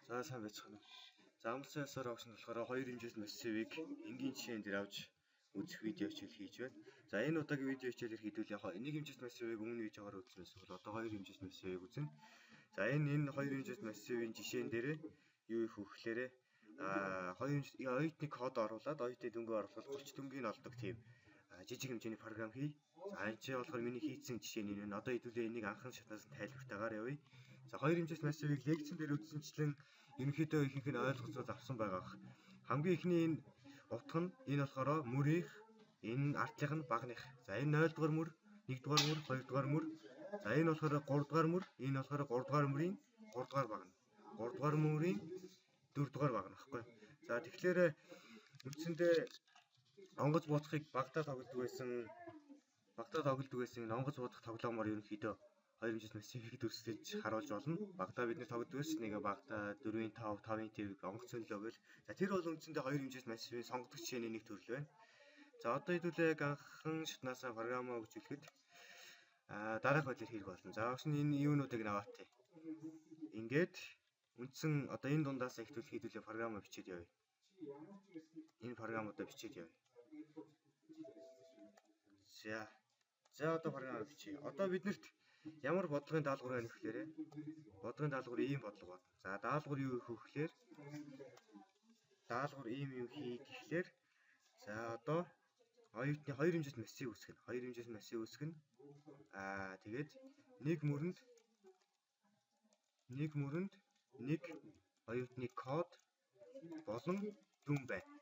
За сайн байцгаана. За амгалан ясаар огш нь болохоор хоёр хэмжээст массивыг энгийн жишээн дээр авч үзэх видео хичээл хийж байна. За энэ удаагийн видео хичээлээр хийдүүл яг нэг хэмжээст массивыг өмнө видеогоор үзснээс бол одоо хоёр хэмжээст массивыг үзнэ. За энэ хоёр хэмжээст массивын жишээн дээр юу их хөхлөөрэ хоёр хэмжээний оюутны код оруулаад оюутны дүнгээ оруулахад 30 дүнгийн олдог тийм жижиг хэмжээний програм хий. За энэ ч болохоор миний хийсэн жишээ нь энэ. Одоо хэдүүлээ энийг анхан шатнаас нь тайлбартаагаар явъя. За хоёр хэмжээст массивыг лекцэн дээр үзсэнчлэн ерөнхийдөө ихэнх нь ойлгоцоод авсан байгаа. Хамгийн ихний энэ утга нь энэ болохоор мөрийнх, энэ ардлынх нь багных. За энэ 0 дугаар мөр, 1 дугаар мөр, 2 дугаар мөр. За энэ болохоор 3 дугаар мөр, энэ болохоор 3 дугаар мөрийн 3 дугаар баг нь. 3 дугаар мөрийн 4 дугаар баг нь багхгүй. За тэгэхээр үндсэндээ онгоц буудахыг багтаа тоглодог байсан онгоц буудах тоглоомоор ерөнхийдөө хоёр хэмжээст массивыг дүрслэж харуулж болно. Багтаа бид нэр тоглодог байсан нэг багтаа 4-ийн 5, 5-ийн 5 онгоц цөнлөө гэл. За тэр бол үндсэндээ хоёр хэмжээст массивын сонгогдох жишээний нэг төрөл байна. За одоо хэдүүлээ анхан шатнаасаа програмаа хөгжүүлэхэд дараах байдлаар хийх болно. За огш нь энэ юунуудыг наваатай. Ингээд үндсэн одоо энэ дундаас ихтэл хийдүүлээ програмаа бичээд явъя. Энэ програмуудаа бичээд явъя. За одоо програм бичье. Одоо биднэрт ямар бодлогын даалгавар байна гэхээр бодлогын даалгавар ийм бодлого байна. За даалгавар юу гэх вэхээр даалгавар ийм юм хий гэхлээр за одоо оюутны хоёр хэмжээст массив үүсгэнэ. Хоёр хэмжээст массив үүсгэнэ. Тэгээд нэг мөрөнд нэг оюутны код болон дүн байна.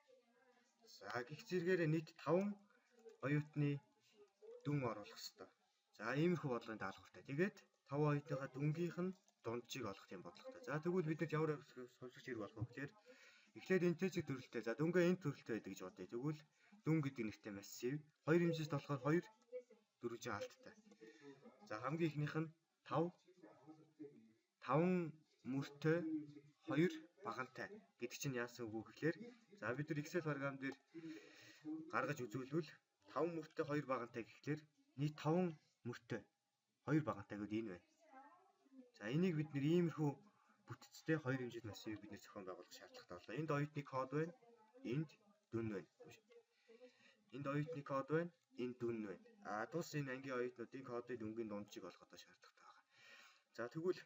За гих зэргээр нийт 5 оюутны дүн оруулах ёстой. За иймэрхүү бодлогын даалгавартай. Тэгээд 5 оюутныхаа дүнгийнх нь дунджийг олох юм бодлоготой. За тэгвэл бид нар ямар сонсогч хэрэг болох вэ гэхээр эхлээд интежер төрөлтэй. За дүнгээ int төрөлтэй байдаг гэж бодъё. Тэгвэл дүн гэдэг нэртэй массив 2 хэмжээст болохоор 2 дөрвжин алттай. За хамгийн ихнийх нь 5 мөртэй 2 багантай гэдэг чинь яасан үг гэхээр за бид нар Excel програм дээр гаргаж үзүүлвэл 5 мөртэй 2 багантай гэхлээр нийт 5 мөртэй 2 багантай гэдэг энэ байна. За энийг бид нэр иймэрхүү бүтцтэй хоёр хэмжээст массивыг бид нэр зохион байгуулах шаардлагатай боллоо. Энд оюутны код байна, энд дүн байна. Энд оюутны код байна, энд дүн байна. Тус энэ ангийн оюутнуудын кодыг дүнгийн дунджийг олох одоо шаардлагатай байна. За тэгвэл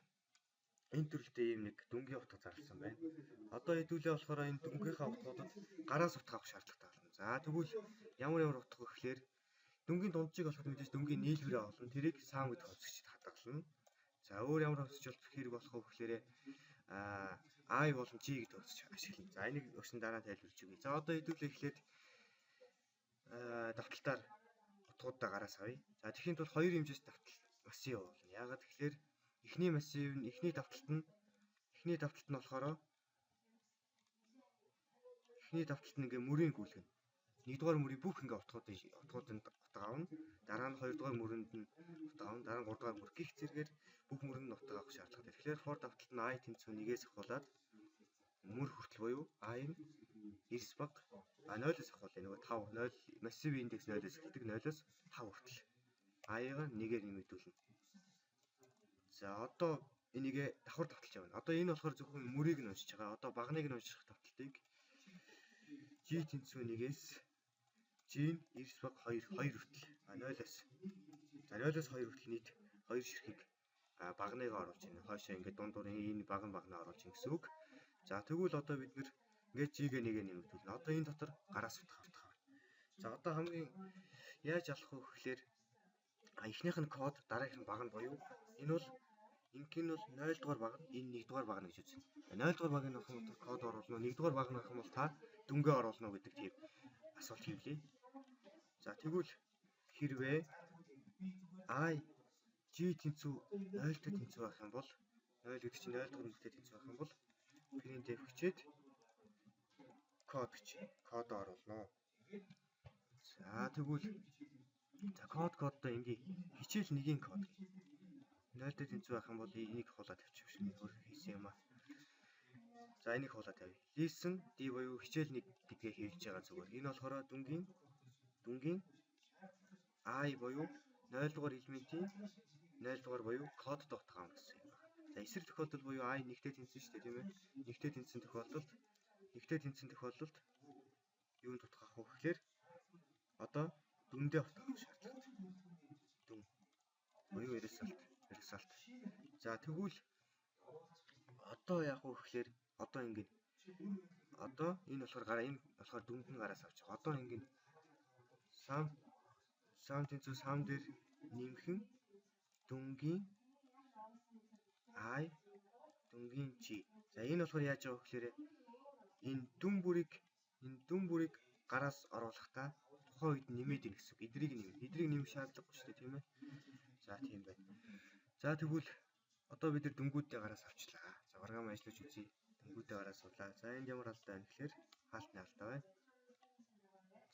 энэ төрөлтэй ийм нэг дүнгийн утга зарласан байна. Одоо хэдүүлээ болохоор энэ дүнгийнхаа утгуудад гараас утга авах шаардлагатай болно. За тэгвэл ямар утга вэ гэхээр дүнгийн дунджийг олоход мэдээж дүнгийн нийлбэрээ олно. Тэрийг сам гэдэг хувьсгчид хадгална. За өөр ямар хувьсгч хэрэг болох вэ гэхээр I болон G гэдэг хувьсгч ашиглана. За энийг өгсөн дараа тайлбарлаж өгье. За одоо хэдүүлээ эхлээд давталтаар утгуудаа гараас авъя. За тэгэхээр бол хоёр хэмжээст давтал массив болно. Яагаад тэгэхээр эхний массив нь эхний давталт нь болохоор эхний давталт нь ингээ мөрийн гүйлгэн. 1-р мөрийн бүх ингээ утгуудын утга авна. Дараа нь 2-р мөрөнд нь утга авна. Дараа нь 3-р мөр гих зэргээр бүх мөрөнд нь утга авах шаардлагатай. Тэгэхээр for давталт нь I тэнцүү 1-ээс ахуулаад мөр хүртэл буюу I нь 9 баг 0-ээс ахуулъя. Нөгөө 5 0 массивын индекс 0-ээс эхэлдэг 0-ээс 5 хүртэл. I-га 1-ээр нэмэгдүүлнэ. За одоо энийг давхар давталж явна. Одоо энэ болохоор зөвхөн мөрийг нь уншиж байгаа. Одоо багныг нь унших давталтыг G тэнцүү 1-ээс G нь 9 баг 2 хүртэл 0-аас. За 0-аас 2 хүртэл нийт 2 ширхэг багныг оруулж байна. Хойшоо ингээд дундуур энэ багнаа оруулж байна гэсэн үг. За тэгвэл одоо бид нэр ингээд G-гээ 1-ээр нэмэгдүүлнэ. Одоо энэ дотор гараас утга авах. За одоо хамгийн яаж алах вэ гэхээр эхнийх нь код, дараагийнх нь баг нь буюу энэ бол ингийн бол 0 дугаар баг нь энэ 1 дугаар баг нь гэж үзнэ. 0 дугаар багийн дотор код оруулна. 1 дугаар баг нь бол та дүнгээ оруулна уу гэдэг тийм асуулт хийлээ. За тэгвэл хэрвээ I G тэнцүү 0-тэй тэнцүү байх юм бол 0 гэдэг чинь 0 дугаар нүдтэй тэнцүү байх юм бол printf гэчээд код оруулна. За тэгвэл кодтой ингээ хичээл 1-ийн код 0-тэй тэнцүү байх юм бол энийг хуулаад тавьчих шиг өөр хийсэн юм аа. За энийг хуулаад тавья. Listen D буюу хичээл 1 гэдгээ хэлж байгаа зүгээр. Энэ болохоор дүнгийн I буюу 0 дугаар элементийн 0 дугаар буюу кодд утга авна гэсэн юм байна. За эсрэг тохиолдол буюу I нэгтэй тэнцсэн шүү дээ тийм ээ. Нэгтэй тэнцсэн тохиолдолд юунд утгах вэ гэхээр одоо дүндээ утгах шаардлагатай. Дүн буюу result. За тэгвэл одоо яах вэ гэхээр одоо ингэ одоо энэ болохоор дүнд нь гараас авчих. Одоо ингэ сам тэнцүү сам дээр нэмхэн дүнгийн I дүнгийн G. За энэ болохоор яаж байгаа вэ гэхээр энэ дүн бүрийг гараас оруулахдаа тухайн үед нэмээд ийн гэсэн. Эдрийг нэмэх шаардлагагүй шүү дээ тийм ээ. За тийм байна. За тэгвэл одоо бид нар дүнгуудээ гараас авчлаа. За програм ажиллаж үзье. Дүнгуудээ гараас авлаа. За энд ямар алдаа байна гэхээр хаалтны алдаа байна.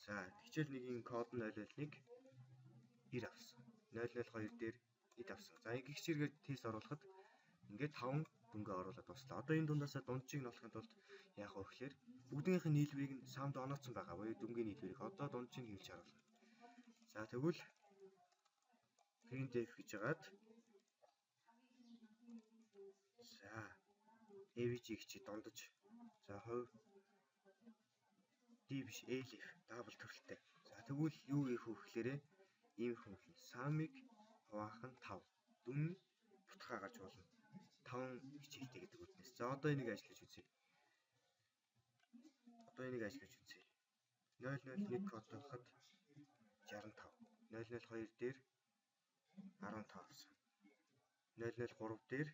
За хичээл 1-ийн код нь 001 9 авсан. 002 дээр ид авсан. За ингэ хэсгэргээр тест оруулахад ингээд 5 дүнгээ оруулаад дуслаа. Одоо энэ дундаасаа дундчийг нь олохын тулд яах вэ гэхээр бүгднийхээ нийлбэрийг нь самд онооцсон байгаа. Буюу дүнгийн нийлбэрийг одоо дундчийг нь хэлж харуулна. За тэгвэл printf гэж хагаад за avg чи дундаж за хувь d биш elif дабл төрөлтэй. За тэгвэл юу хийх вэ гэхээр ийм хүн самыг хаваахан 5 дүн бутгаа гарч болно. 5 хичээлтэй гэдэг үгнээс. За одоо энийг ажиллаж үзье. 001 код тавихад 65. 002 дээр 15 авсан. 003 дээр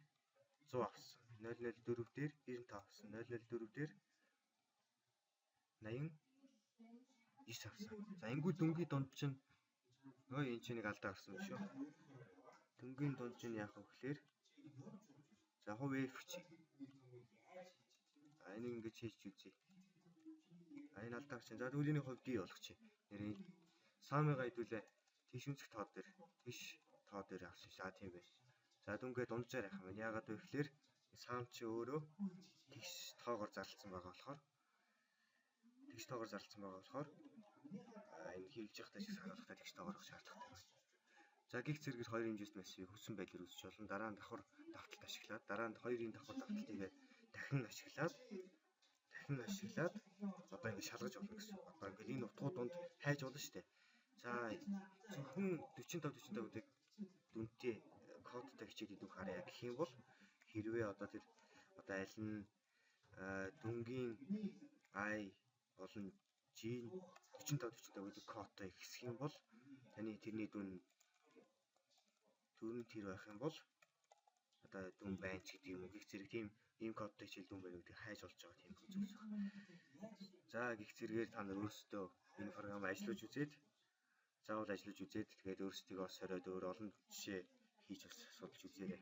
100 авсан. 004 дээр 95 авсан. 004 дээр 89 авсан. За ингүү дүнгийн дунд чинь энэ чинь нэг алдаа гарсан шүү. Дүнгийн дунд чинь яах вэ гэхээр за хувь F чи. Энийг ингэж хийж үзье. Энэ алдаа чинь. За тэгвэл энийг хувь D болгочих. Нэрийг самыгаа хэдүүлээ. Тийш үнцэх тоо дээр авсан. За тийм байна. За дүнгээ дунджаар яах юм бэ? Яагаад вэ гэхээр сам чи өөрөө тэгш тоогоор зарласан байгаа болохоор энэ хэлж явахдаа шиг санаалахтай тэгш тоогоор авах шаардлагатай байна. За гих зэрэгт хоёр хэмжээст массивыг хүссэн байдлаар үүсч болно. Дараа нь давхар давталт ашиглаад хоёрын давхар давталтыг дахин ашиглаад одоо ингэ шалгаж болно гэсэн. Одоо ингэ энэ утгууд донд хайж болно шүү дээ. За зөвхөн 45 үеийг дүнтэй кодтой хичээлийг дүүх харъя гэх юм бол хэрвээ одоо аль нь дүнгийн I болон G 45 үеийг кодтой ихсэх юм бол таны тэрний дүн тэр байх юм бол одоо дүн байна ч гэдэг юм уу. Гих зэрэг тийм ийм кодтой хичээл дүн байна гэдгийг хайж олж байгаа тийм зүйл үүсэх. За гих зэрэгээр та нар өөрсдөө энэ програм ажиллаж үзээд заавал ажиллаж үзээд тэгээд өөрсдийгөө сориод өөр олон жишээ хийж судалж үзээрэй.